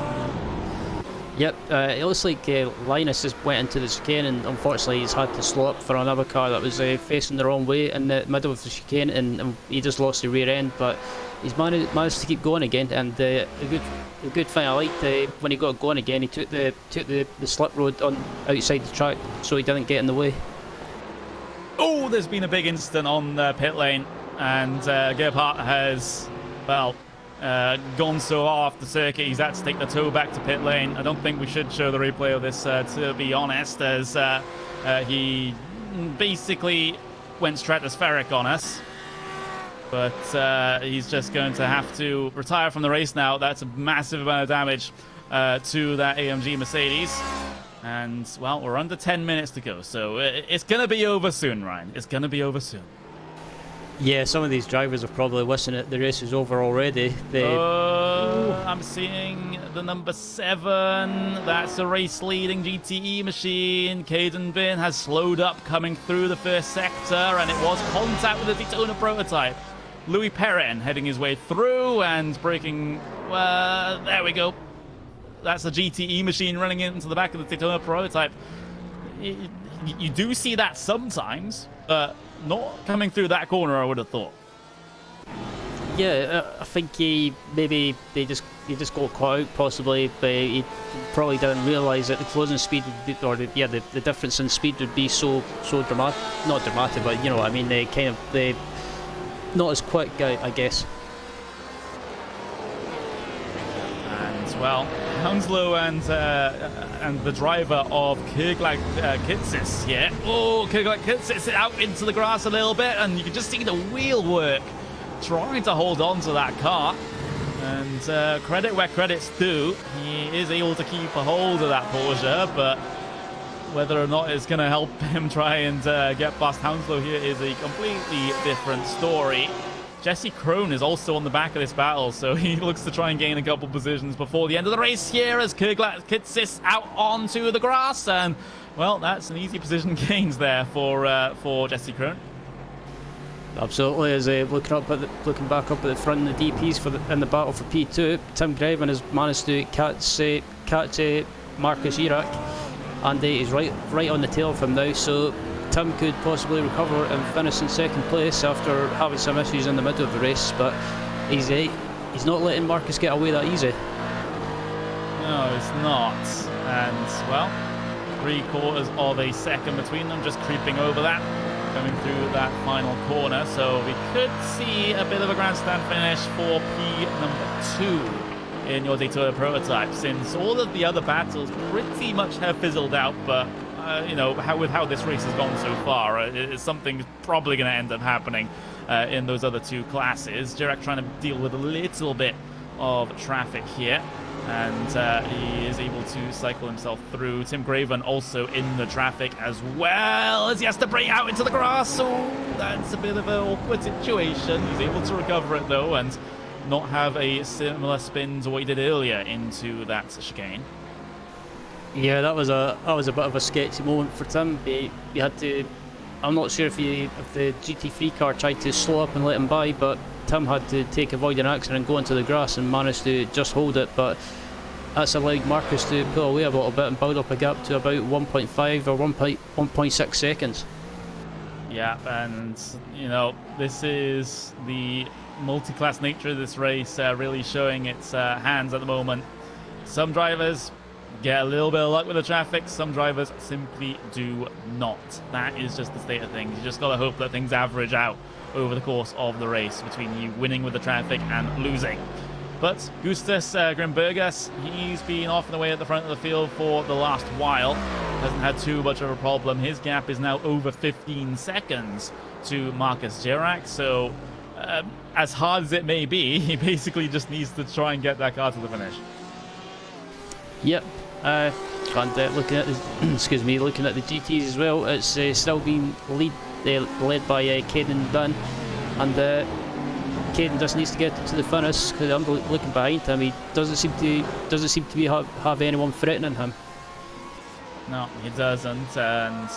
Yep, it looks like Linus just went into the chicane, and unfortunately he's had to slow up for another car that was facing the wrong way in the middle of the chicane, and he just lost the rear end, but he's managed to keep going again. And a good thing I liked, when he got going again, he took the slip road on outside the track so he didn't get in the way. Oh, there's been a big incident on the pit lane, and Gebhardt has, well, gone so off the circuit he's had to take the tow back to pit lane. I don't think we should show the replay of this, to be honest, as he basically went stratospheric on us. But he's just going to have to retire from the race now. That's a massive amount of damage to that AMG Mercedes. And, well, we're under 10 minutes to go, so it's going to be over soon, Ryan. It's going to be over soon. Yeah, some of these drivers are probably wishing that the race is over already. I'm seeing the number 7. That's a race-leading GTE machine. Caden Bin has slowed up coming through the first sector, and it was contact with the Daytona Prototype. Louis Perrin heading his way through and breaking... there we go. That's a GTE machine running into the back of the Daytona Prototype. You do see that sometimes, but not coming through that corner, I would have thought. Yeah, I think he just got caught out possibly, but he probably didn't realise that the closing speed would be, or the difference in speed would be so dramatic. Not dramatic, but you know what I mean. They not as quick, I guess. And well, Hounslow and the driver of Kirklag Kitsis here. Oh, Kirklag Kitsis out into the grass a little bit, and you can just see the wheel work trying to hold on to that car. And credit where credit's due, he is able to keep a hold of that Porsche, but whether or not it's going to help him try and get past Hounslow here is a completely different story. Jesse Krohn is also on the back of this battle, so he looks to try and gain a couple positions before the end of the race here as Kirklag Kitsis out onto the grass, and well, that's an easy position gains there for Jesse Krohn. Absolutely, as looking back up at the front in the DPs in the battle for P2, Tim Greven has managed to catch Marcus Irak, and he's right on the tail of him now, so Tim could possibly recover and finish in second place after having some issues in the middle of the race, but he's not letting Marcus get away that easy. No, it's not. And, well, 3/4 of a second between them, just creeping over that, coming through that final corner. So we could see a bit of a grandstand finish for P number 2 in your Daytona Prototype, since all of the other battles pretty much have fizzled out, but you know, with how this race has gone so far, something's probably going to end up happening in those other two classes. Jirek trying to deal with a little bit of traffic here, and he is able to cycle himself through. Tim Graven also in the traffic as well, as he has to break out into the grass. So that's a bit of an awkward situation. He's able to recover it though, and not have a similar spin to what he did earlier into that chicane. Yeah, that was a bit of a sketchy moment for Tim. He had to. I'm not sure if the GT3 car tried to slow up and let him by, but Tim had to avoid an accident and go into the grass and managed to just hold it. But that's allowed Marcus to pull away a little bit and build up a gap to about 1.5 or 1.6 seconds. Yeah, and you know, this is the multi-class nature of this race really showing its hands at the moment. Some drivers get a little bit of luck with the traffic, some drivers simply do not. That is just the state of things. You just gotta hope that things average out over the course of the race between you winning with the traffic and losing. But Gustas Grimbergas, he's been off and away at the front of the field for the last while. Hasn't had too much of a problem. His gap is now over 15 seconds to Marcus Jirek, so as hard as it may be, he basically just needs to try and get that car to the finish. Yep. And looking at the looking at the GTs as well, it's still being led by Caden Dunn, and Caden just needs to get to the finish because I'm looking behind him. He doesn't seem to have anyone threatening him. No, he doesn't, and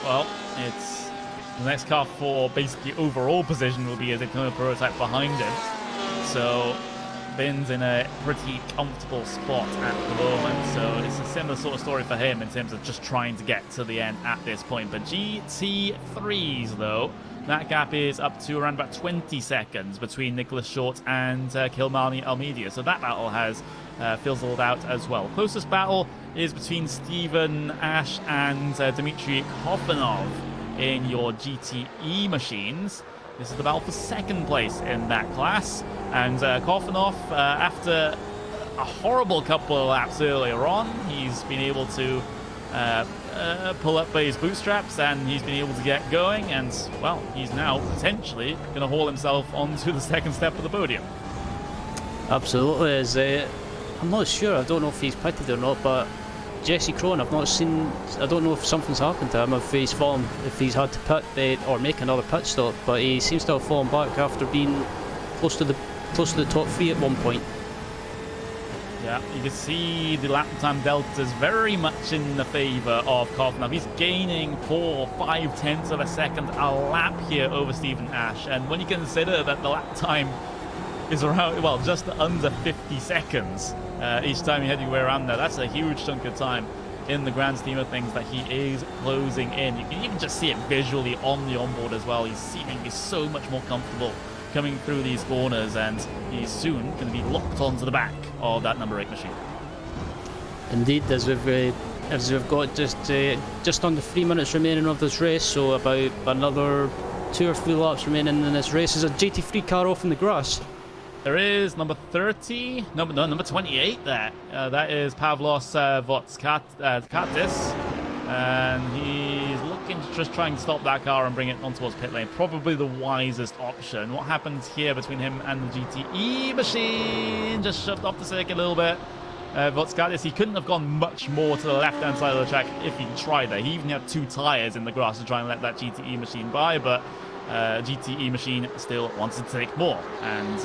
well, it's the next car for basically overall position will be a Daytona Prototype behind him. So Bin's in a pretty comfortable spot at the moment, so it's a similar sort of story for him in terms of just trying to get to the end at this point. But GT3s, though, that gap is up to around about 20 seconds between Nicholas Short and Kilmarny Almeida, so that battle has fizzled out as well. Closest battle is between Stephen Ash and Dmitry Kofanov in your GTE machines. This is the battle for second place in that class, and Kofanov, after a horrible couple of laps earlier on, he's been able to pull up by his bootstraps, and he's been able to get going, and, well, he's now potentially going to haul himself onto the second step of the podium. Absolutely. I'm not sure, I don't know if he's pitted or not, but Jesse Krohn, I've not seen, I don't know if something's happened to him, if he's had to pit or make another pit stop, but he seems to have fallen back after being close to the top three at one point. Yeah, you can see the lap time delta is very much in the favour of Kofanov. He's gaining 4-5 tenths of a second a lap here over Stephen Ash, and when you consider that the lap time is around, well, just under 50 seconds each time you head your way around there, that's a huge chunk of time in the grand scheme of things that he is closing in. You can even just see it visually on the onboard as well. He's seemingly so much more comfortable coming through these corners, and he's soon going to be locked onto the back of that number 8 machine. Indeed, as we've got just under 3 minutes remaining of this race, so about another 2 or 3 laps remaining in this race. Is a GT3 car off in the grass? There is number 30, number 28 there. That is Pavlos Votskatis. And he's looking to just try and stop that car and bring it on towards pit lane. Probably the wisest option. What happens here between him and the GTE machine? Just shoved off the circuit a little bit. Votskatis, he couldn't have gone much more to the left-hand side of the track if he tried there. He even had 2 tyres in the grass to try and let that GTE machine by, but GTE machine still wanted to take more. And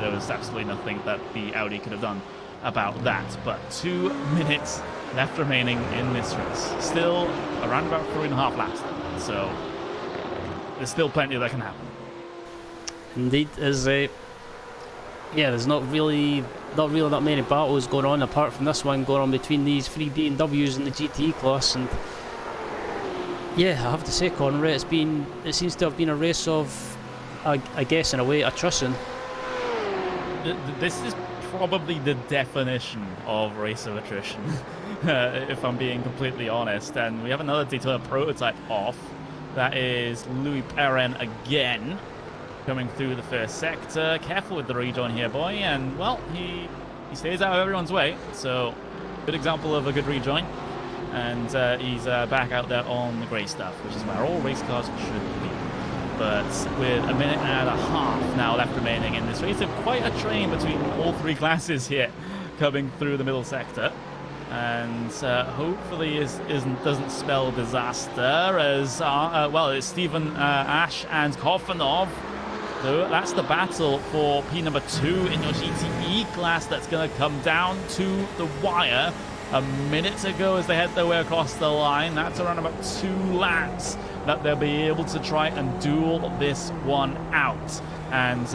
there was absolutely nothing that the Audi could have done about that. But 2 minutes left remaining in this race. Still around about 3.5 laps. So there's still plenty that can happen. Indeed, there's not really that many battles going on apart from this one going on between these 3 BMWs in the GTE class, and yeah, I have to say, Conrad, it seems to have been a race of, I guess in a way, attrition. This is probably the definition of race of attrition, if I'm being completely honest. And we have another Daytona Prototype off. That is Louis Perrin again, coming through the first sector. Careful with the rejoin here, boy. And, well, he stays out of everyone's way. So, good example of a good rejoin. And he's back out there on the grey stuff, which is where all race cars should be. But with a minute and a half now left remaining in this race, it's quite a train between all 3 classes here coming through the middle sector. And hopefully doesn't spell disaster as, well, it's Stephen Ash and Kofanov. So that's the battle for P number 2 in your GTE class that's going to come down to the wire a minute ago as they head their way across the line. That's around about 2 laps that they'll be able to try and duel this one out. And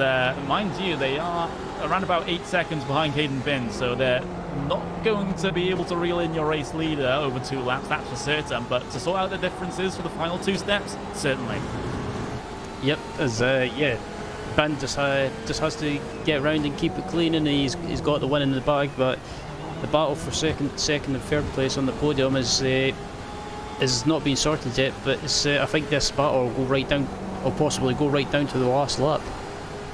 mind you, they are around about 8 seconds behind Caden Bin, so they're not going to be able to reel in your race leader over 2 laps, that's for certain. But to sort out the differences for the final 2 steps, certainly. Yep, as Ben just has to get around and keep it clean, and he's got the win in the bag. But the battle for second and third place on the podium is not being sorted yet. But I think this battle will go right down, or possibly go right down to the last lap.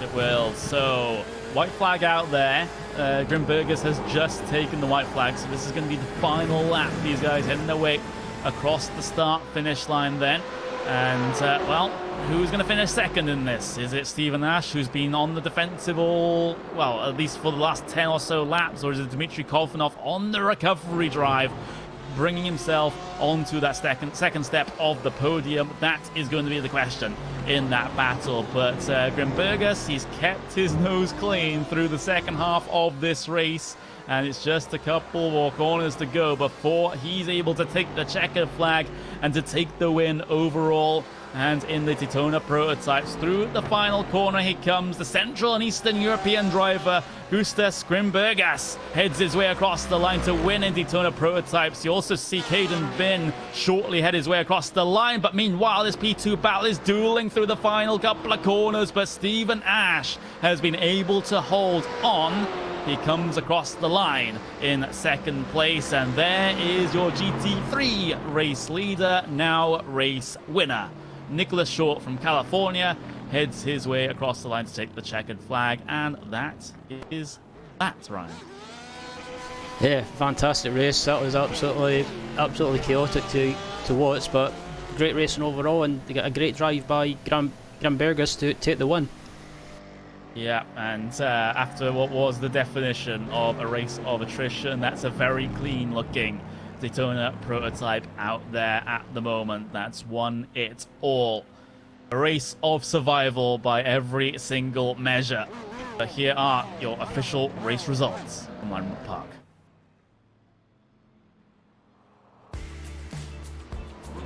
It will. So white flag out there. Grimbergus has just taken the white flag, so this is going to be the final lap. These guys heading their way across the start-finish line then. And, well, who's going to finish second in this? Is it Stephen Ash, who's been on the defensive all, well, at least for the last 10 or so laps, or is it Dmitry Kofanov on the recovery drive, bringing himself onto that second step of the podium? That is going to be the question in that battle. But Grimbergus, he's kept his nose clean through the second half of this race. and it's just a couple more corners to go before he's able to take the checkered flag and to take the win overall. And in the Daytona Prototypes, through the final corner he comes. The Central and Eastern European driver, Gustav Skrimbergas, heads his way across the line to win in Daytona Prototypes. You also see Caden Bin shortly head his way across the line. But meanwhile, this P2 battle is dueling through the final couple of corners. But Stephen Ash has been able to hold on. He comes across the line in second place. And there is your GT3 race leader, now race winner. Nicholas Short from California heads his way across the line to take the checkered flag, and that is that, Ryan. Yeah, fantastic race. That was absolutely chaotic to watch, but great racing overall, and they got a great drive by Grambergus to take the win. Yeah, and after what was the definition of a race of attrition, that's a very clean looking Daytona Prototype out there at the moment. That's won it all. A race of survival by every single measure. But here are your official race results from Lionwood Park.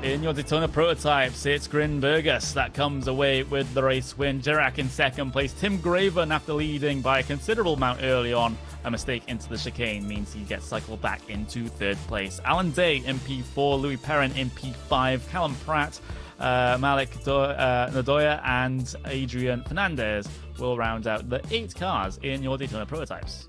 In your Daytona Prototypes, it's Grinbergus that comes away with the race win. Jirak in second place. Tim Graven, after leading by a considerable amount early on, a mistake into the chicane means he gets cycled back into third place. Alan Day in P4, Louis Perrin in P5, Callum Pratt, Malik Nadoya, and Adrian Fernandez will round out the 8 cars in your Daytona Prototypes.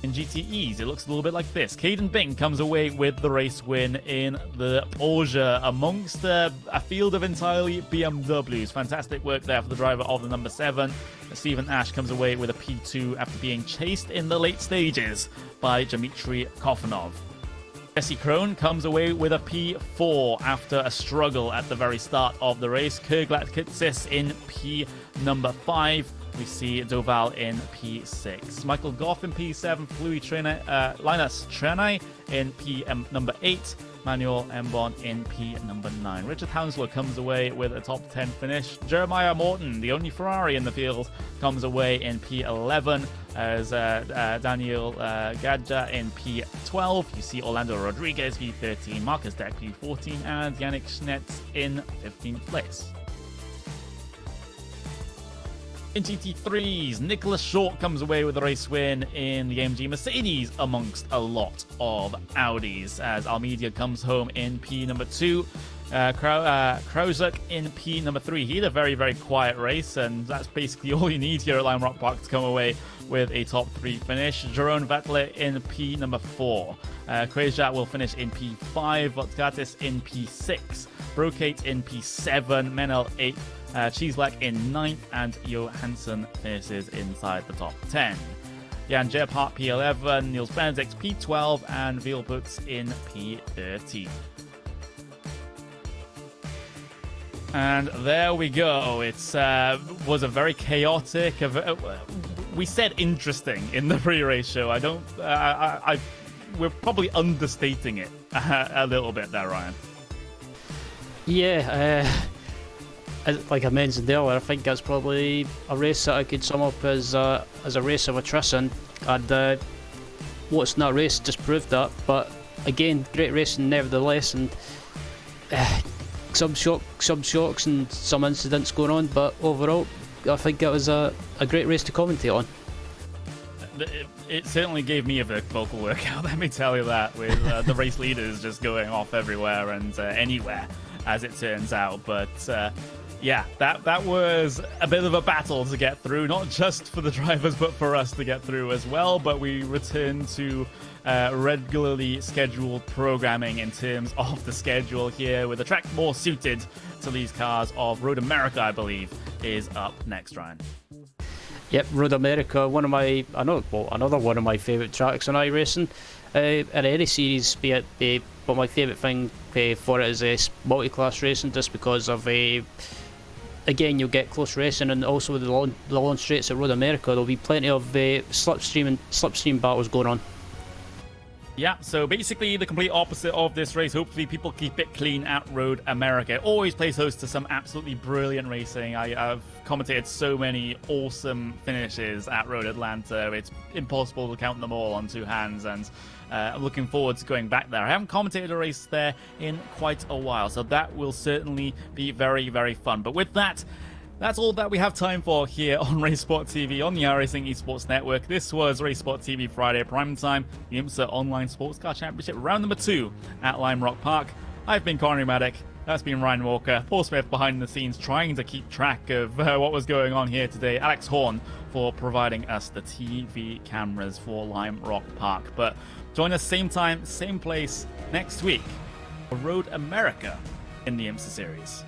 In GTEs, it looks a little bit like this. Caden Bing comes away with the race win in the Porsche amongst a field of entirely BMWs. Fantastic work there for the driver of the number 7. Stephen Ash comes away with a P2 after being chased in the late stages by Dmitry Kofanov. Jesse Krohn comes away with a P4 after a struggle at the very start of the race. Kurglat Kitsis in P number 5. We see Doval in P6. Michael Goff in P7. Linus Trenay in P number 8. Manuel Mbon in P number 9. Richard Hounslow comes away with a top 10 finish. Jeremiah Morton, the only Ferrari in the field, comes away in P11. As Daniel Gadja in P12. You see Orlando Rodriguez P13. Marcus Deck P14. And Yannick Schnetz in 15th place. In GT3s, Nicholas Short comes away with a race win in the AMG Mercedes amongst a lot of Audis, as Almeida comes home in P number 2. Krauzak in P number 3. He had a very, very quiet race, and that's basically all you need here at Lime Rock Park to come away with a top 3 finish. Jerome Vettel in P number 4. Krejat will finish in P5. Votkatis in P6. Brocate in P7. Menel 8. Cheeselek in 9th, and Johansson finishes inside the top 10. Jan Gebhardt P11, Niels Benedict P12, and Vielputz in P13. And there we go. It was a very chaotic. We said interesting in the pre-race show. We're probably understating it a little bit there, Ryan. Yeah. Like I mentioned earlier, I think that's probably a race that I could sum up as a race of attrition, and what's in that race just proved that. But again, great racing nevertheless, and some shocks and some incidents going on, but overall I think it was a great race to commentate on. It certainly gave me a vocal workout, let me tell you that, with the race leaders just going off everywhere and anywhere, as it turns out. But yeah, that was a bit of a battle to get through, not just for the drivers, but for us to get through as well. But we return to regularly scheduled programming in terms of the schedule here, with a track more suited to these cars of Road America, I believe, is up next, Ryan. Yep, Road America, another one of my favourite tracks in iRacing. In any series, but my favourite thing for it is multi-class racing, just because of again, you'll get close racing, and also with the long straights at Road America, there'll be plenty of slipstream battles going on. Yeah, so basically the complete opposite of this race. Hopefully people keep it clean at Road America. It always plays host to some absolutely brilliant racing. I've commentated so many awesome finishes at Road Atlanta. It's impossible to count them all on two hands, and I'm looking forward to going back there. I haven't commentated a race there in quite a while, so that will certainly be very, very fun. But with that, that's all that we have time for here on Race Sport TV on the iRacing Esports Network. This was Race Sport TV Friday Prime Time, the IMSA Online Sports Car Championship round number 2 at Lime Rock Park. I've been Connery Maddock. That's been Ryan Walker. Paul Smith behind the scenes trying to keep track of what was going on here today. Alex Horn for providing us the TV cameras for Lime Rock Park. But join us same time, same place next week for Road America in the IMSA Series.